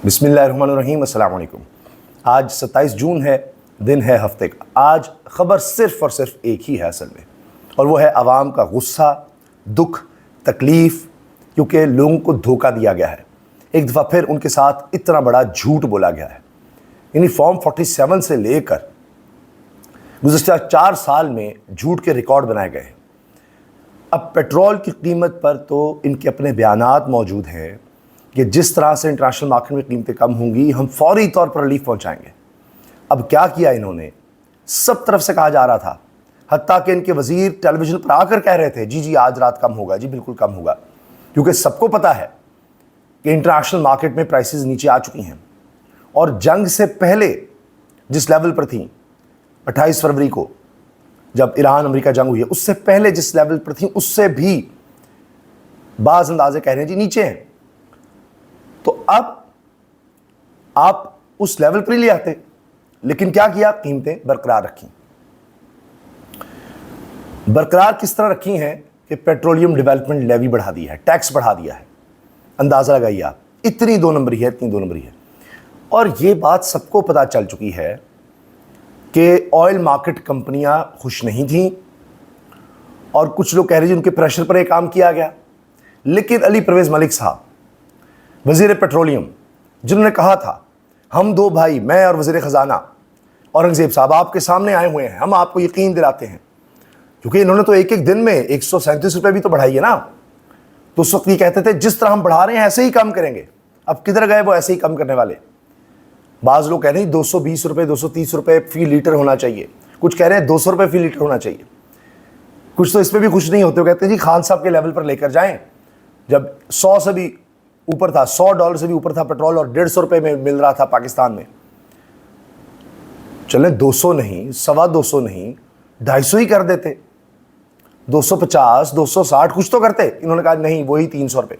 بسم اللہ الرحمن الرحیم، السلام علیکم۔ آج 27 جون ہے، دن ہے ہفتے کا۔ آج خبر صرف اور صرف ایک ہی ہے اصل میں، اور وہ ہے عوام کا غصہ، دکھ، تکلیف، کیونکہ لوگوں کو دھوکہ دیا گیا ہے۔ ایک دفعہ پھر ان کے ساتھ اتنا بڑا جھوٹ بولا گیا ہے۔ یعنی فارم 47 سے لے کر گزشتہ 4 سال میں جھوٹ کے ریکارڈ بنائے گئے ہیں۔ اب پیٹرول کی قیمت پر تو ان کے اپنے بیانات موجود ہیں کہ جس طرح سے انٹرنیشنل مارکیٹ میں قیمتیں کم ہوں گی ہم فوری طور پر ریلیف پہنچائیں گے۔ اب کیا کیا انہوں نے؟ سب طرف سے کہا جا رہا تھا، حتیٰ کہ ان کے وزیر ٹیلی ویژن پر آ کر کہہ رہے تھے جی آج رات کم ہوگا، جی بالکل کم ہوگا، کیونکہ سب کو پتہ ہے کہ انٹرنیشنل مارکیٹ میں پرائسز نیچے آ چکی ہیں، اور جنگ سے پہلے جس لیول پر تھیں 28 فروری کو جب ایران امریکہ جنگ ہوئی ہے، اس سے پہلے جس لیول پر تھیں اس سے بھی بعض اندازے کہہ رہے ہیں جی نیچے ہیں۔ تو اب آپ اس لیول پر ہی لے آتے، لیکن کیا کیا؟ قیمتیں برقرار رکھیں۔ برقرار کس طرح رکھی ہیں کہ پیٹرولیم ڈیولپمنٹ لیوی بڑھا دیا ہے، ٹیکس بڑھا دیا ہے۔ اندازہ لگائیے آپ، اتنی 2 نمبری ہے۔ اور یہ بات سب کو پتہ چل چکی ہے کہ آئل مارکیٹ کمپنیاں خوش نہیں تھیں، اور کچھ لوگ کہہ رہے ہیں ان کے پریشر پر یہ کام کیا گیا۔ لیکن علی پرویز ملک صاحب، وزیر پیٹرولیم، جنہوں نے کہا تھا ہم 2 بھائی، میں اور وزیر خزانہ اورنگزیب صاحب آپ کے سامنے آئے ہوئے ہیں، ہم آپ کو یقین دلاتے ہیں، کیونکہ انہوں نے تو ایک دن میں 137 روپے بھی تو بڑھائی ہے نا۔ تو اس وقت یہ کہتے تھے جس طرح ہم بڑھا رہے ہیں ایسے ہی کم کریں گے۔ اب کدھر گئے وہ ایسے ہی کم کرنے والے؟ بعض لوگ کہہ رہے ہیں 220 روپے 230 روپے فی لیٹر ہونا چاہیے، کچھ کہہ رہے ہیں 200 روپے فی لیٹر ہونا چاہیے، کچھ تو اس پہ بھی خوش نہیں ہوتے، وہ کہتے ہیں جی خان صاحب کے لیول پر لے کر جائیں۔ جب 100 سے بھی اوپر تھا، $100 سے بھی اوپر تھا پیٹرول، اور 150 روپے میں مل رہا تھا پاکستان میں، چلیں 200 نہیں، 250 نہیں، 250 ہی کر دیتے، 250 260 کچھ تو کرتے۔ انہوں نے کہا نہیں، وہی 300 روپے،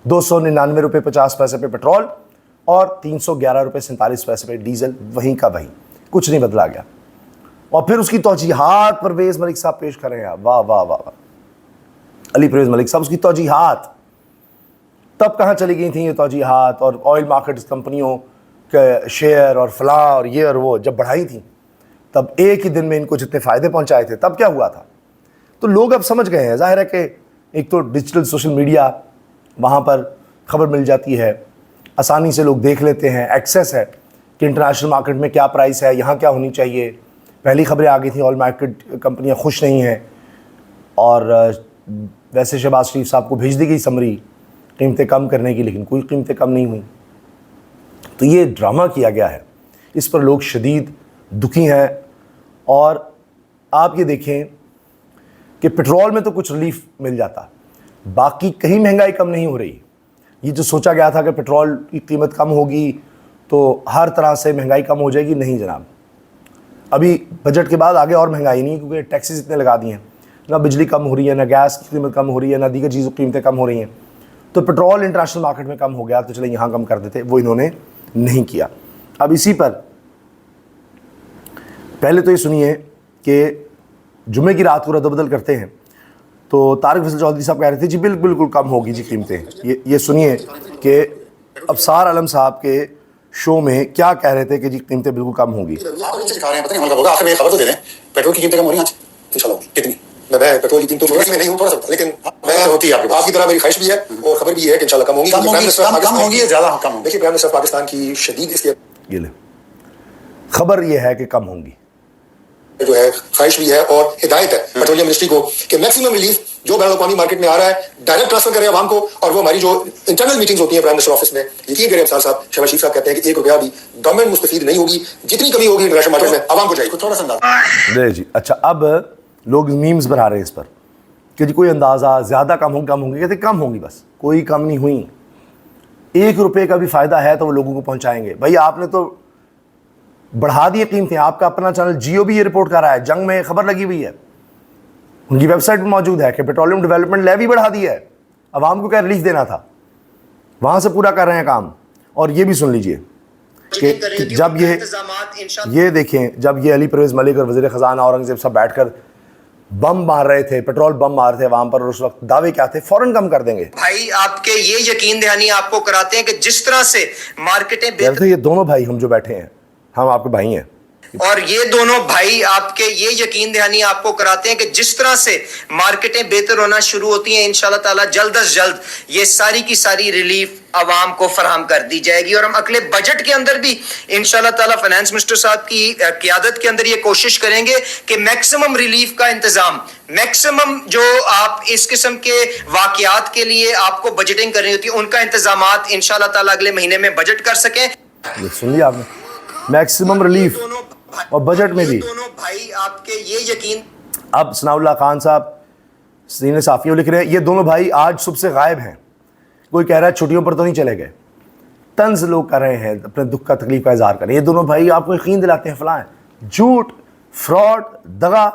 299 روپے 50 پیسے پہ پیٹرول اور 311 روپے 47 پیسے پہ ڈیزل، وہیں کا وہیں، کچھ نہیں بدلا گیا۔ اور پھر اس کی توجیحات پرویز ملک صاحب پیش کر رہے ہیں۔ واہ واہ واہ، علی پرویز ملک صاحب، اس کی توجیحات تب کہاں چلی گئی تھیں یہ توجیحات؟ اور آئل مارکیٹس کمپنیوں کے شیئر اور فلاں اور یہ اور وہ جب بڑھائی تھیں، تب ایک ہی دن میں ان کو جتنے فائدے پہنچائے تھے، تب کیا ہوا تھا؟ تو لوگ اب سمجھ گئے ہیں۔ ظاہر ہے کہ ایک تو ڈیجیٹل سوشل میڈیا، وہاں پر خبر مل جاتی ہے، آسانی سے لوگ دیکھ لیتے ہیں، ایکسیس ہے کہ انٹرنیشنل مارکیٹ میں کیا پرائس ہے، یہاں کیا ہونی چاہیے۔ پہلی خبریں آ گئی تھیں آئل مارکیٹ کمپنیاں خوش نہیں ہیں، اور ویسے شہباز شریف صاحب کو بھیج دی گئی سمری قیمتیں کم کرنے کی، لیکن کوئی قیمتیں کم نہیں ہوئیں۔ تو یہ ڈرامہ کیا گیا ہے، اس پر لوگ شدید دکھی ہیں۔ اور آپ یہ دیکھیں کہ پیٹرول میں تو کچھ ریلیف مل جاتا، باقی کہیں مہنگائی کم نہیں ہو رہی۔ یہ جو سوچا گیا تھا کہ پیٹرول کی قیمت کم ہوگی تو ہر طرح سے مہنگائی کم ہو جائے گی، نہیں جناب۔ ابھی بجٹ کے بعد آگے اور مہنگائی نہیں، کیونکہ ٹیکسز اتنے لگا دیے ہیں، نہ بجلی کم ہو رہی ہے، نہ گیس کی قیمت کم ہو رہی ہے، نہ دیگر چیزوں کی قیمتیں کم ہو رہی ہیں۔ تو پیٹرول انٹرنیشنل مارکیٹ میں کم ہو گیا تو چلیں یہاں کم کر دیتے، وہ انہوں نے نہیں کیا۔ اب اسی پر پہلے تو یہ سنیے کہ جمعے کی رات کو رد و بدل کرتے ہیں تو طارق فیصل چودھری صاحب کہہ رہے تھے جی بالکل کم ہوگی جی قیمتیں۔ یہ سنیے کہ ابصار عالم صاحب کے شو میں کیا کہہ رہے تھے کہ جی قیمتیں بالکل کم ہوں گی۔ خبر تو دے رہے ہیں پیٹرول کی قیمتیں کم ہو رہی ہیں انشاءاللہ۔ کتنی؟ میں پیٹرول کی قیمتوں میں نہیں ہوں تھوڑا سا، لیکن میں ہوتی ہے آپ کی طرح میری خواہش بھی ہے اور خبر بھی ہے کہ انشاءاللہ کم ہوں گی، کم ہوں گی، زیادہ کم ہوں گی۔ دیکھیے پرائم منسٹر پاکستان کی شدید اس کی خبر یہ ہے کہ کم ہوں گی، جو ہے خواہش بھی ہے اور ہدایت ہے پیٹرولیم منسٹری کو کہ میکسیمم ریلیف جو بین الاقوامی مارکیٹ میں آ رہا ہے ڈائریکٹ ٹرانسفر کرے عوام کو، اور وہ ہماری جو انٹرنل میٹنگز ہوتی ہیں پرائم منسٹر آفس میں، یقین کریں افسر صاحب، شہباز شریف صاحب کہتے ہیں کہ 1 روپیہ بھی گورنمنٹ مستفید نہیں ہوگی، جتنی کمی ہوگی انٹرنیشنل مارکیٹ میں عوام کو جائے گی۔ تھوڑا سا اندازہ جی اچھا۔ اب لوگ میمز بنا رہے ہیں اس پر کہ جی کوئی اندازہ زیادہ کم ہوں گی، کہتے کم ہوں گی، بس کوئی کم نہیں ہوئی۔ 1 روپے کا بھی فائدہ ہے تو وہ لوگوں کو پہنچائیں گے۔ بھائی آپ نے تو بڑھا دیے قیمتیں، آپ کا اپنا چینل جیو بھی یہ رپورٹ کر رہا ہے، جنگ میں خبر لگی ہوئی ہے، ان کی ویب سائٹ پہ موجود ہے کہ پیٹرولیم ڈیولپمنٹ لیوی بڑھا دیا ہے، عوام کو کیا ریلیف دینا تھا، وہاں سے پورا کر رہے ہیں کام۔ اور یہ بھی سن لیجئے کہ جب یہ دیکھیں، جب یہ علی پرویز ملک اور وزیر خزانہ اورنگزیب صاحب بیٹھ کر بم مار رہے تھے, پیٹرول بم مار تھے عوام پر, اور اس وقت دعوے کیا تھے, فوراً کم کر دیں گے. بھائی آپ کے یہ یقین دہانی آپ کو کراتے ہیں کہ جس طرح سے مارکیٹیں تو یہ دونوں بھائی ہم جو بیٹھے ہیں, ہم آپ کے بھائی ہیں, اور یہ دونوں بھائی آپ کے یہ یقین دہانی آپ کو کراتے ہیں کہ جس طرح سے مارکیٹیں بہتر ہونا شروع ہوتی ہیں انشاءاللہ تعالی جلد از جلد یہ ساری کی ساری ریلیف عوام کو فراہم کر دی جائے گی. اور ہم اگلے بجٹ کے اندر بھی انشاءاللہ تعالی فائنانس منسٹر صاحب کی قیادت کے اندر یہ کوشش کریں گے کہ میکسیمم ریلیف کا انتظام, میکسیمم جو آپ اس قسم کے واقعات کے لیے آپ کو بجٹنگ کرنی ہوتی ہے ان کا انتظامات انشاءاللہ تعالی اگلے مہینے میں بجٹ کر سکیں. یہ سن لیا آپ نے, میکسیمم ریلیف اور بجٹ میں بھی. دونوں بھائی آپ کے یہ یقین. اب ثناء اللہ خان صاحب سینئر صحافیوں لکھ رہے ہیں, یہ دونوں بھائی آج صبح سے غائب ہیں, کوئی کہہ رہا ہے چھٹیوں پر تو نہیں چلے گئے. طنز لوگ کر رہے ہیں, اپنے دکھ کا تکلیف کا اظہار کر رہے ہیں. یہ دونوں بھائی آپ کو یقین دلاتے ہیں فلاں ہیں, جھوٹ, فراڈ, دغا,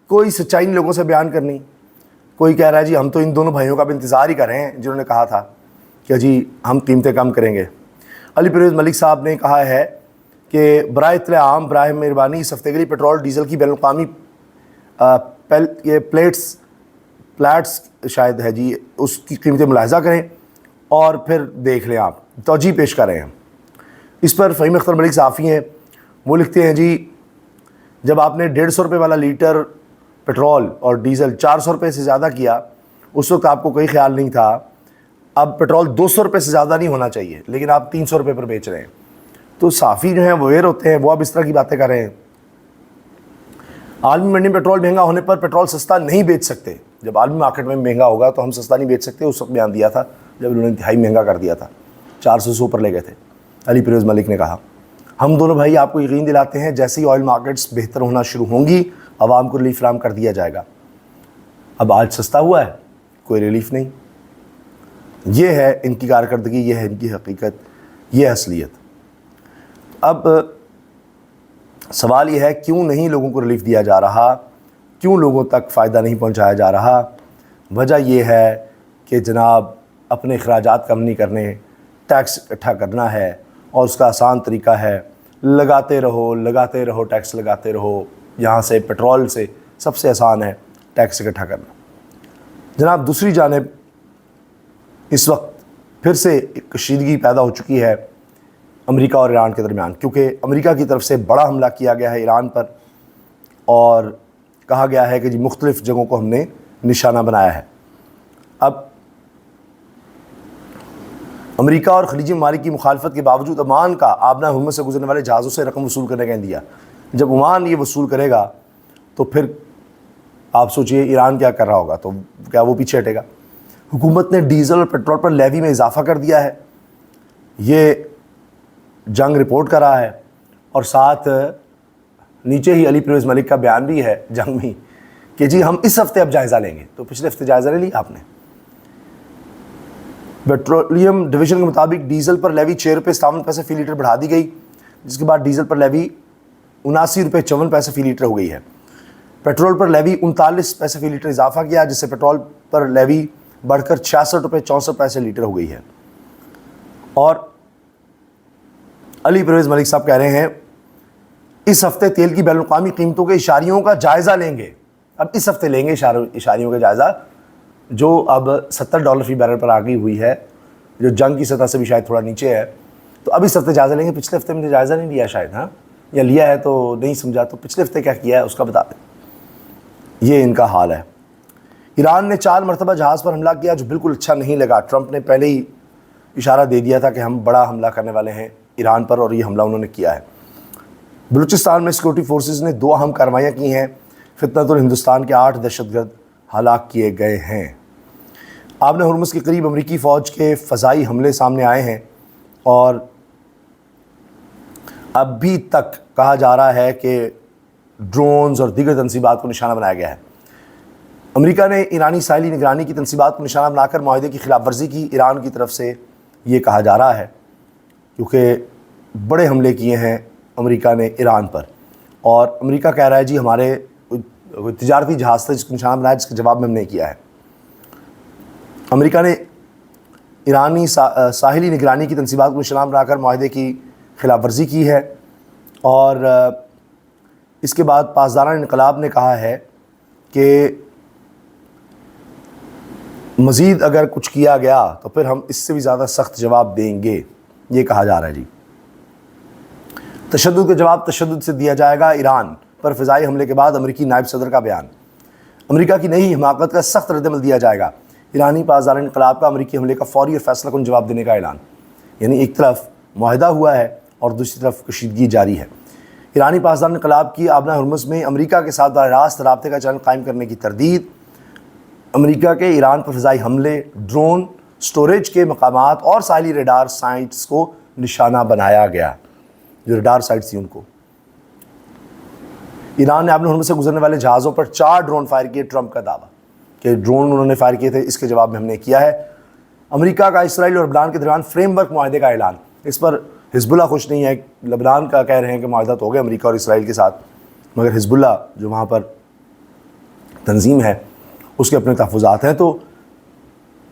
کوئی سچائی نہیں لوگوں سے بیان کرنی. کوئی کہہ رہا ہے جی ہم تو ان دونوں بھائیوں کا بھی انتظار ہی کر رہے ہیں جنہوں نے کہا تھا کہ جی ہم قیمتیں کم کریں گے. علی پرویز ملک صاحب نے کہا ہے کہ برائے اطلاع عام براہ مہربانی اس ہفتے کے لیے پیٹرول ڈیزل کی بین الاقوامی یہ پلیٹس شاید ہے جی, اس کی قیمتیں ملاحظہ کریں اور پھر دیکھ لیں, آپ توجہ پیش کر رہے ہیں. اس پر فہیم اختر ملک صحافی ہیں, وہ لکھتے ہیں جی جب آپ نے 150 روپے والا لیٹر پیٹرول اور ڈیزل 400 روپے سے زیادہ کیا, اس وقت آپ کو کوئی خیال نہیں تھا. اب پیٹرول 200 روپے سے زیادہ نہیں ہونا چاہیے لیکن آپ 300 روپے پر بیچ رہے ہیں. تو صحافی جو ہیں وہ اویئر ہوتے ہیں, وہ اب اس طرح کی باتیں کر رہے ہیں. عالمی منڈی میں پیٹرول مہنگا ہونے پر پیٹرول سستا نہیں بیچ سکتے. جب عالمی مارکیٹ میں مہنگا ہوگا تو ہم سستا نہیں بیچ سکتے, اس وقت بیان دیا تھا جب انہوں نے انتہائی مہنگا کر دیا تھا, 400 سے اوپر لے گئے تھے. علی پرویز ملک نے کہا ہم دونوں بھائی آپ کو یقین دلاتے ہیں جیسے ہی آئل مارکیٹس بہتر ہونا شروع ہوں گی عوام کو ریلیف فراہم کر دیا جائے گا. اب آج سستا ہوا ہے, کوئی ریلیف نہیں. یہ ہے ان کی کارکردگی, یہ ہے ان کی حقیقت, یہ اصلیت. اب سوال یہ ہے کیوں نہیں لوگوں کو ریلیف دیا جا رہا, کیوں لوگوں تک فائدہ نہیں پہنچایا جا رہا. وجہ یہ ہے کہ جناب اپنے اخراجات کم نہیں کرنے, ٹیکس اکٹھا کرنا ہے, اور اس کا آسان طریقہ ہے لگاتے رہو ٹیکس لگاتے رہو. یہاں سے پیٹرول سے سب سے آسان ہے ٹیکس اکٹھا کرنا. جناب دوسری جانب اس وقت پھر سے ایک کشیدگی پیدا ہو چکی ہے امریکہ اور ایران کے درمیان, کیونکہ امریکہ کی طرف سے بڑا حملہ کیا گیا ہے ایران پر, اور کہا گیا ہے کہ جی مختلف جگہوں کو ہم نے نشانہ بنایا ہے. اب امریکہ اور خلیجی ممالک کی مخالفت کے باوجود عمان کا آبنہ ہرمز سے گزرنے والے جہازوں سے رقم وصول کرنے کا اندیا. جب عمان یہ وصول کرے گا تو پھر آپ سوچئے ایران کیا کر رہا ہوگا, تو کیا وہ پیچھے ہٹے گا. حکومت نے ڈیزل اور پیٹرول پر لیوی میں اضافہ کر دیا ہے, یہ جنگ رپورٹ کر رہا ہے, اور ساتھ نیچے ہی علی پرویز ملک کا بیان بھی ہے جنگ میں کہ جی ہم اس ہفتے اب جائزہ لیں گے. تو پچھلے ہفتے جائزہ لے لیا آپ نے. پیٹرولیم ڈویژن کے مطابق ڈیزل پر لیوی 6 روپے 57 پیسے فی لیٹر بڑھا دی گئی, جس کے بعد ڈیزل پر لیوی 79 روپے 54 پیسے فی لیٹر ہو گئی ہے. پیٹرول پر لیوی 39 پیسے فی لیٹر اضافہ کیا, جس سے پیٹرول پر لیوی بڑھ کر 66 روپے 64 پیسے لیٹر ہو گئی ہے. اور علی پرویز ملک صاحب کہہ رہے ہیں اس ہفتے تیل کی بین الاقوامی قیمتوں کے اشاریوں کا جائزہ لیں گے. اب اس ہفتے لیں گے اشاریوں کا جائزہ, جو اب $70 فی بیرل پر آ گئی ہوئی ہے, جو جنگ کی سطح سے بھی شاید تھوڑا نیچے ہے. تو اب اس ہفتے جائزہ لیں گے. پچھلے ہفتے میں نے جائزہ نہیں لیا شاید, ہاں, یا لیا ہے تو نہیں سمجھا. تو پچھلے ہفتے کیا کیا ہے اس کا بتا دیں. یہ ان کا حال ہے. ایران نے 4 مرتبہ جہاز پر حملہ کیا, جو بالکل اچھا نہیں لگا. ٹرمپ نے پہلے ہی اشارہ دے دیا تھا کہ ہم بڑا حملہ کرنے والے ہیں ایران پر, اور یہ حملہ انہوں نے کیا ہے. بلوچستان میں سیکورٹی فورسز نے 2 اہم کارروائیاں کی ہیں. فتنۃ الہندوستان کے 8 دہشت گرد ہلاک کیے گئے ہیں. آبنہ ہرمز کے قریب امریکی فوج کے فضائی حملے سامنے آئے ہیں, اور اب بھی تک کہا جا رہا ہے کہ ڈرونز اور دیگر تنصیبات کو نشانہ بنایا گیا ہے. امریکہ نے ایرانی ساحلی نگرانی کی تنصیبات کو نشانہ بنا کر معاہدے کی خلاف ورزی کی. ایران کی طرف سے یہ کہا جا رہا ہے کیونکہ بڑے حملے کیے ہیں امریکہ نے ایران پر, اور امریکہ کہہ رہا ہے جی ہمارے تجارتی جہاز تھا جس کو نشانہ بنایا, جس کے جواب میں ہم نے کیا ہے. امریکہ نے ایرانی ساحلی نگرانی کی تنصیبات کو نشانہ بنا کر معاہدے کی خلاف ورزی کی ہے, اور اس کے بعد پاسداران انقلاب نے کہا ہے کہ مزید اگر کچھ کیا گیا تو پھر ہم اس سے بھی زیادہ سخت جواب دیں گے، یہ کہا جا رہا ہے جی۔ تشدد کا جواب تشدد سے دیا جائے گا، ایران پر فضائی حملے کے بعد امریکی نائب صدر کا بیان۔ امریکہ کی نئی حماقت کا سخت رد عمل دیا جائے گا، ایرانی پاسدار انقلاب کا امریکی حملے کا فوری اور فیصلہ کن جواب دینے کا اعلان۔ یعنی ایک طرف معاہدہ ہوا ہے اور دوسری طرف کشیدگی جاری ہے۔ ایرانی پاسدار انقلاب کی آبنہ ہرمز میں امریکہ کے ساتھ براہ راست رابطے کا چینل قائم کرنے کی تردید۔ امریکہ کے ایران پر فضائی حملے، ڈرون، سٹوریج کے مقامات اور ساحلی ریڈار سائٹس کو نشانہ بنایا گیا، جو ریڈار سائٹس تھیں ان کو۔ ایران نے آبنہ ہرمز سے گزرنے والے جہازوں پر 4 ڈرون فائر کیے، ٹرمپ کا دعویٰ کہ ڈرون انہوں نے فائر کیے تھے، اس کے جواب میں ہم نے کیا ہے۔ امریکہ کا اسرائیل اور لبنان کے درمیان فریم ورک معاہدے کا اعلان۔ اس پر حزب اللہ خوش نہیں ہے، لبنان کا کہہ رہے ہیں کہ معاہدہ تو ہو گیا امریکہ اور اسرائیل کے ساتھ، مگر حزب اللہ جو وہاں پر تنظیم ہے اس کے اپنے تحفظات ہیں۔ تو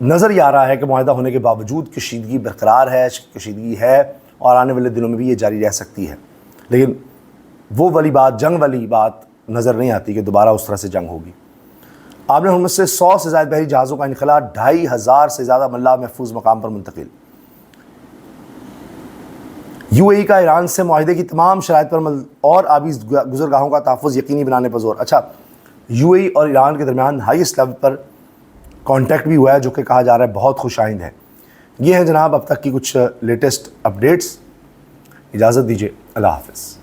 نظر یہ آ رہا ہے کہ معاہدہ ہونے کے باوجود کشیدگی برقرار ہے، کشیدگی ہے اور آنے والے دنوں میں بھی یہ جاری رہ سکتی ہے، لیکن وہ والی بات، جنگ والی بات نظر نہیں آتی کہ دوبارہ اس طرح سے جنگ ہوگی۔ آبنہ ہرمز سے 100 سے زائد بحری جہازوں کا انخلاء، 2500 سے زیادہ ملاح محفوظ مقام پر منتقل۔ یو اے ای کا ایران سے معاہدے کی تمام شرائط پر عمل اور آبی گزرگاہوں کا تحفظ یقینی بنانے پر زور۔ اچھا، یو اے ای اور ایران کے درمیان ہائیسٹ لیول پر کانٹیکٹ بھی ہوا ہے، جو کہ کہا جا رہا ہے بہت خوش آئند ہے۔ یہ ہیں جناب اب تک کی کچھ لیٹسٹ اپڈیٹس۔ اجازت دیجیے، اللہ حافظ۔